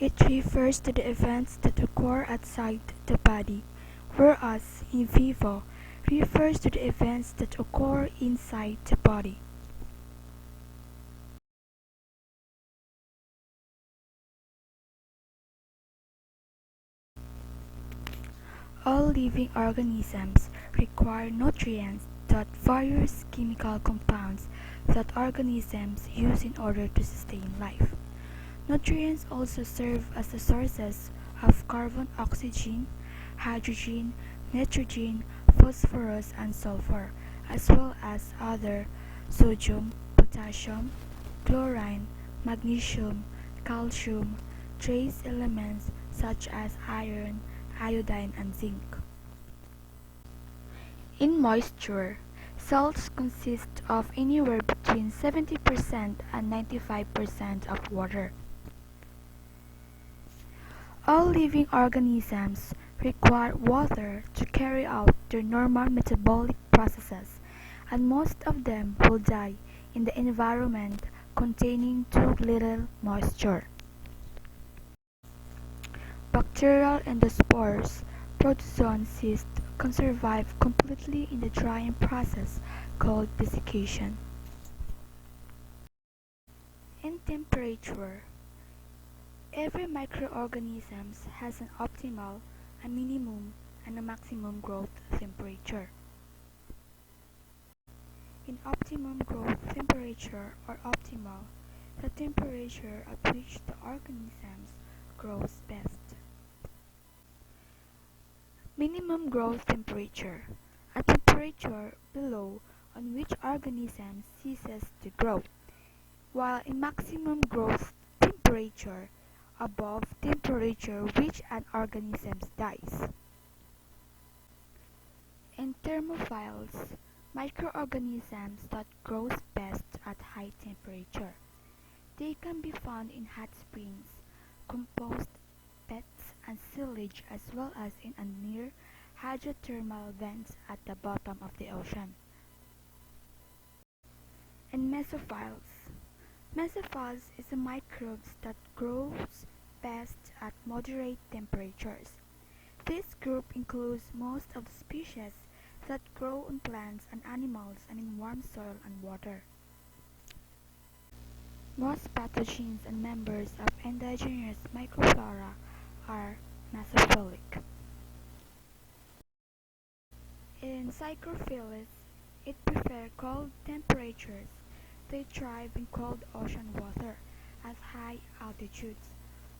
It refers to the events that occur outside the body, whereas in vivo refers to the events that occur inside the body. All living organisms require nutrients, that various chemical compounds that organisms use in order to sustain life. Nutrients also serve as the sources of carbon, oxygen, hydrogen, nitrogen, phosphorus, and sulfur, as well as other sodium, potassium, chlorine, magnesium, calcium, trace elements such as iron, iodine, and zinc. In moisture, salts consist of anywhere between 70% and 95% of water. All living organisms require water to carry out their normal metabolic processes, and most of them will die in the environment containing too little moisture. Bacterial endospores, protozoan cysts can survive completely in the drying process called desiccation. In temperature, every microorganism has an optimal, a minimum, and a maximum growth temperature. In optimum growth temperature or optimal, the temperature at which the organism grows best. Minimum growth temperature, a temperature below on which organism ceases to grow, while in maximum growth temperature, above temperature which an organism dies. In thermophiles, microorganisms that grow best at high temperature. They can be found in hot springs, compost pits, and silage, as well as in near hydrothermal vents at the bottom of the ocean. And mesophiles. Mesophiles is a microbes that grows best at moderate temperatures. This group includes most of the species that grow on plants and animals and in warm soil and water. Most pathogens and members of endogenous microflora are mesophilic. In psychrophiles, it prefers cold temperatures. They thrive in cold ocean water at high altitudes.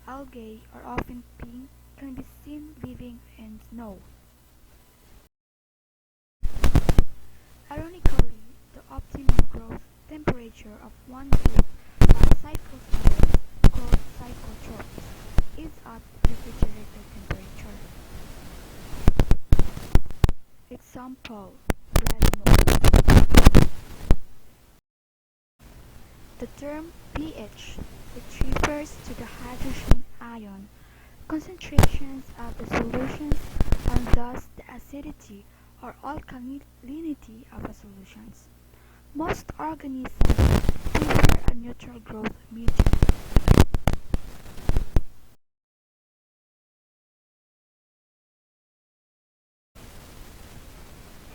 Algae are often pink, can be seen living in snow. Ironically, the optimum growth temperature of one group of psychrophiles called psychotrophs is at refrigerated temperature. Example: red mold. The term pH, which refers to the hydrogen ion concentrations of the solutions and thus the acidity or alkalinity of the solutions. Most organisms prefer a neutral growth medium.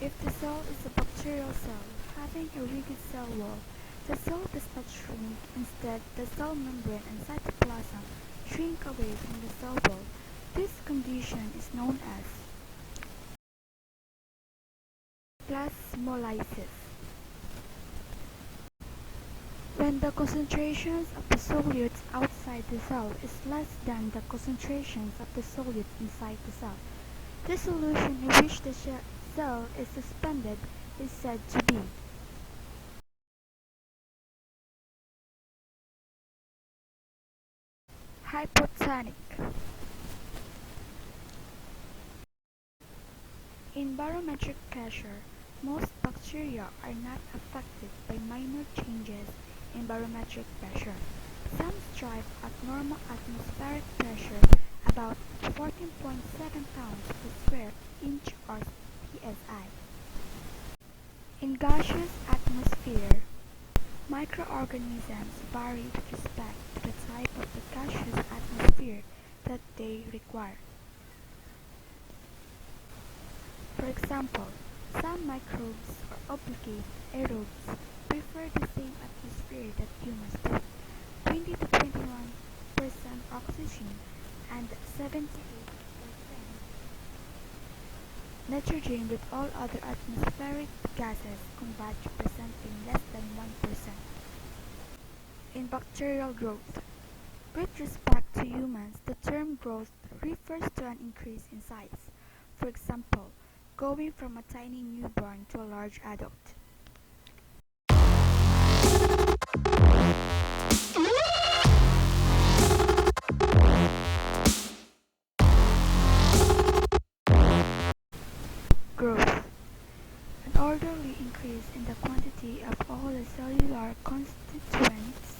If the cell is a bacterial cell having a rigid cell wall, the cell does not shrink. Instead, the cell membrane and cytoplasm shrink away from the cell wall. This condition is known as plasmolysis. When the concentrations of the solutes outside the cell is less than the concentrations of the solute inside the cell, the solution in which the cell is suspended is said to be hypotonic. In barometric pressure, most bacteria are not affected by minor changes in barometric pressure. Some thrive at normal atmospheric pressure about 14.7 pounds per square inch or psi. In gaseous atmosphere, microorganisms vary with respect to the type of the gaseous atmosphere require. For example, some microbes or obligate aerobes prefer the same atmosphere that humans do, 20 to 21% oxygen and 78% nitrogen, with all other atmospheric gases combined representing less than 1%. In bacterial growth, with respect to humans, the term growth refers to an increase in size. For example, going from a tiny newborn to a large adult. Growth. An orderly increase in the quantity of all the cellular constituents.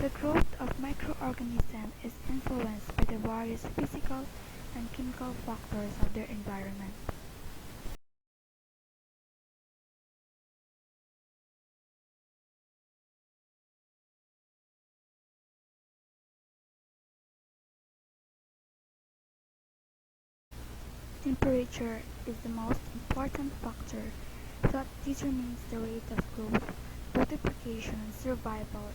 The growth of microorganisms is influenced by the various physical and chemical factors of their environment. Temperature is the most important factor that determines the rate of growth, multiplication, survival,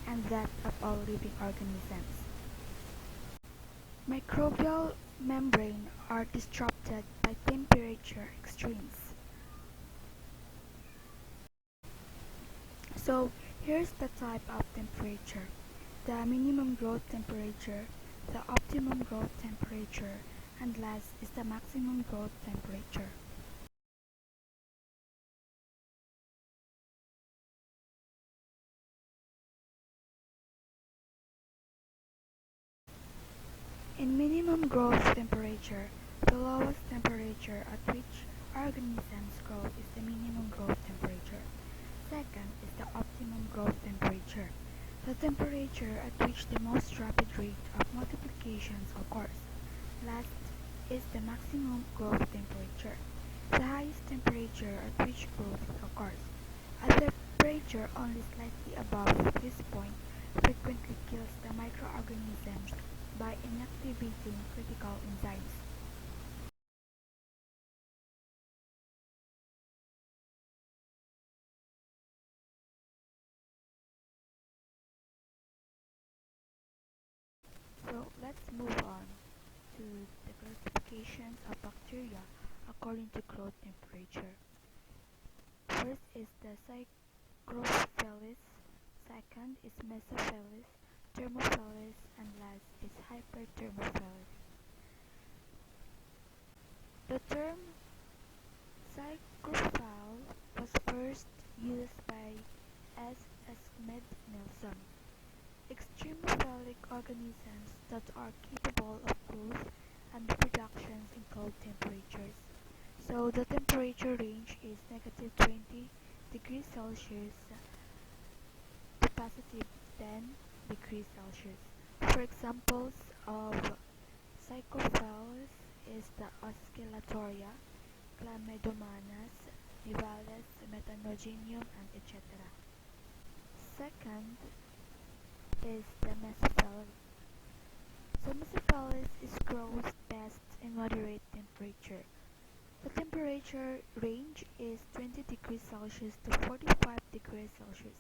and death of all living organisms. Microbial membranes are disrupted by temperature extremes. So, here's the type of temperature: the minimum growth temperature, the optimum growth temperature, and last is the maximum growth temperature. In minimum growth temperature, the lowest temperature at which organisms grow is the minimum growth temperature. Second is the optimum growth temperature, the temperature at which the most rapid rate of multiplication occurs. Last is the maximum growth temperature, the highest temperature at which growth occurs. A temperature only slightly above this point frequently kills the microorganisms by inactivating critical enzymes. So let's move on to the classifications of bacteria according to growth temperature. First is the Psychrophilus, second is Mesophilus, Thermophilus, and last is Hyperthermophilus. The term psychrophile was first used by S. Smith Nilsson. Extremophilic organisms that are capable of growth and reproduction in cold temperatures. So the temperature range is negative 20 degrees Celsius to positive 10 degrees Celsius. For examples of psychophiles is the Oscillatoria, Chlamydomonas, Nivales, Methanogenium, and etc. Second is the Mesophilus. So Mesophilus is grows best in moderate temperature. The temperature range is 20 degrees Celsius to 45 degrees Celsius.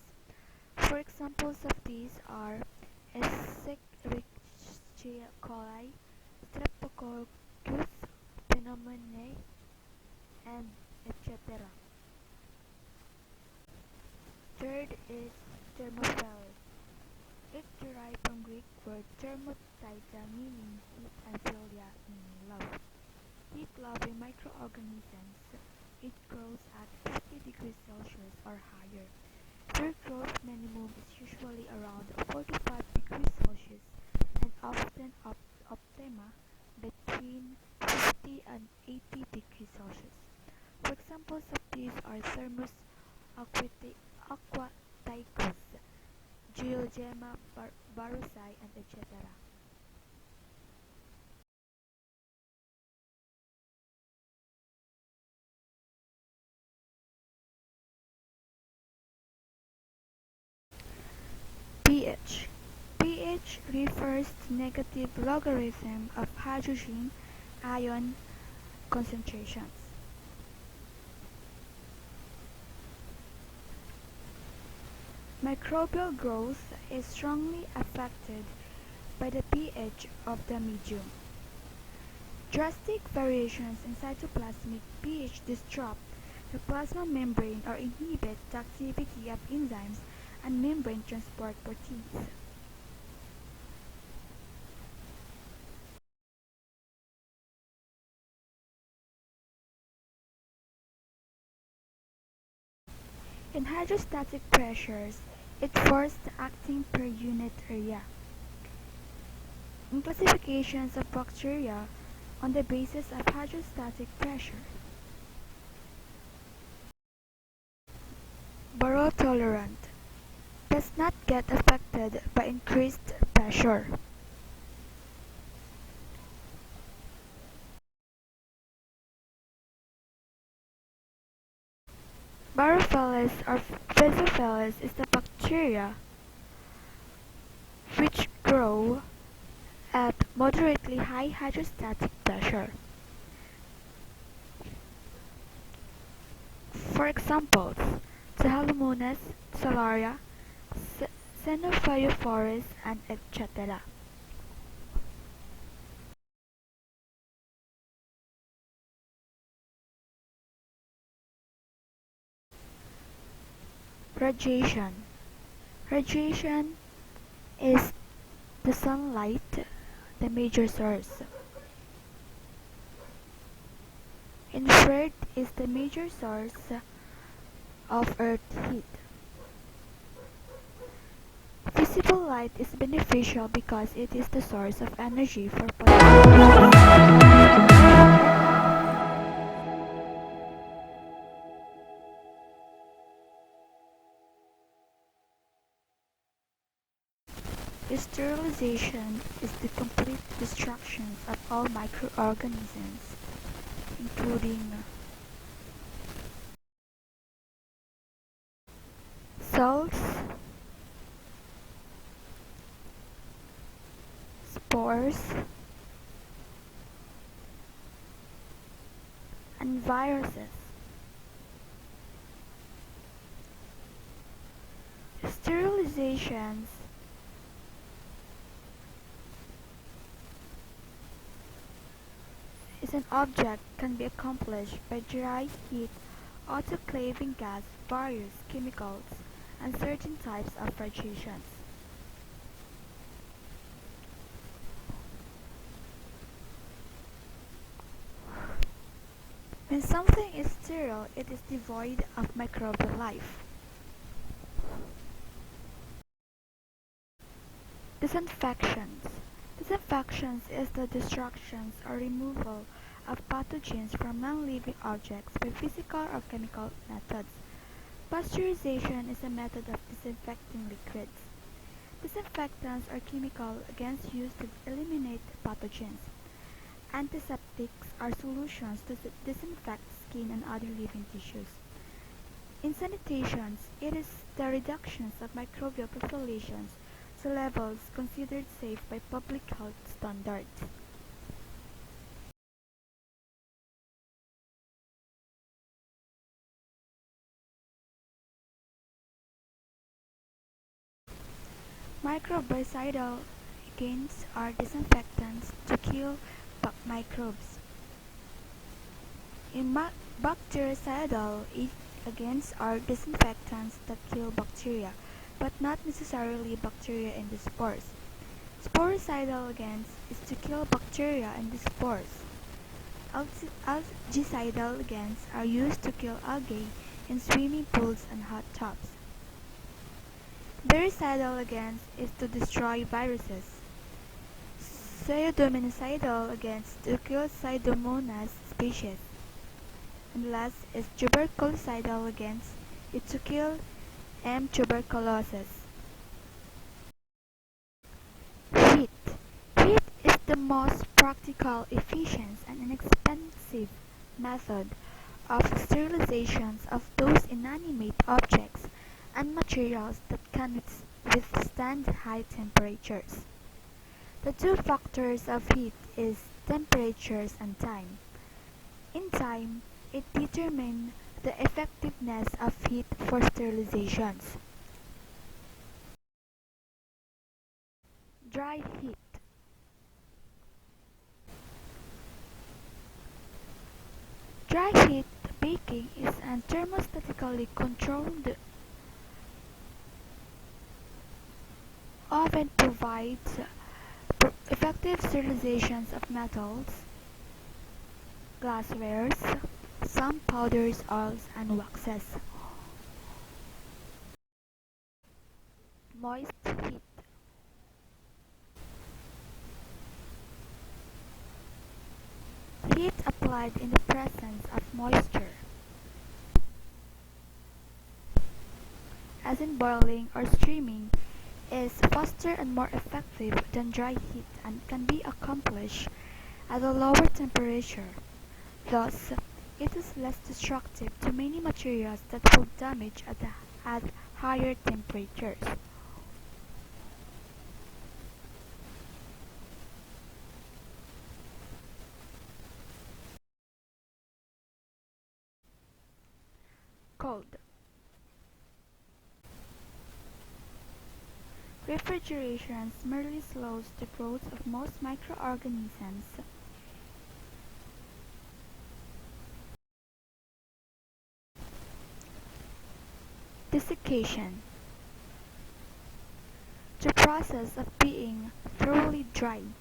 For examples of these are Escherichia coli, Streptococcus pneumoniae, and etc. Third is Thermophilus. It derived from Greek word thermopyta, meaning heat, and philia, meaning love. Heat-loving microorganisms. It grows at 50 degrees Celsius or higher. Their growth minimum is usually around 45 degrees Celsius and often optima between 50 and 80 degrees Celsius. For examples of these are Thermus aquaticus, Geogema barusi, and etc. pH. pH pH refers to negative logarithm of hydrogen ion concentrations. Microbial growth is strongly affected by the pH of the medium. Drastic variations in cytoplasmic pH disrupt the plasma membrane or inhibit the activity of enzymes and membrane transport proteins. In hydrostatic pressures, it forces the acting per unit area. In classifications of bacteria on the basis of hydrostatic pressure. Barotolerant does not get affected by increased pressure. Barophilus or Physophilus is the bacteria which grow at moderately high hydrostatic pressure. For examples, Pseudomonas, Salaria, Xenophyophorus, and etc. Radiation. Radiation is the sunlight, the major source. Infrared is the major source of Earth heat. Visible light is beneficial because it is the source of energy for Sterilization is the complete destruction of all microorganisms, including cells, spores, and viruses. Sterilizations is an object can be accomplished by dry heat, autoclaving gas, various chemicals, and certain types of radiations. When something is sterile, it is devoid of microbial life. Disinfections. Disinfections is the destruction or removal of pathogens from non-living objects by physical or chemical methods. Pasteurization is a method of disinfecting liquids. Disinfectants are chemical agents used to eliminate pathogens. Antiseptics are solutions to disinfect skin and other living tissues. In sanitation, it is the reduction of microbial populations to levels considered safe by public health standards. Microbicidal agents are disinfectants to kill microbes. In bactericidal agents are disinfectants that kill bacteria, but not necessarily bacteria in the spores. Sporicidal agents is to kill bacteria in the spores. Algaecidal agents are used to kill algae in swimming pools and hot tubs. Baricidal agents is to destroy viruses. Pseudomonicidal agents to kill Pseudomonas species. And last is tuberculocidal agents is to kill M. tuberculosis. Heat. Heat is the most practical, efficient, and inexpensive method of sterilization of those inanimate objects and materials that can withstand high temperatures. The two factors of heat is temperatures and time. In time, it determines the effectiveness of heat for sterilizations. Dry heat. Dry heat baking is an thermostatically controlled oven provides effective sterilizations of metals, glasswares, some powders, oils, and waxes. Moist heat. Heat applied in the presence of moisture, as in boiling or steaming, is faster and more effective than dry heat and can be accomplished at a lower temperature. Thus, it is less destructive to many materials that will damage at higher temperatures. Cold. Refrigeration merely slows the growth of most microorganisms. Desiccation. The process of being thoroughly dried.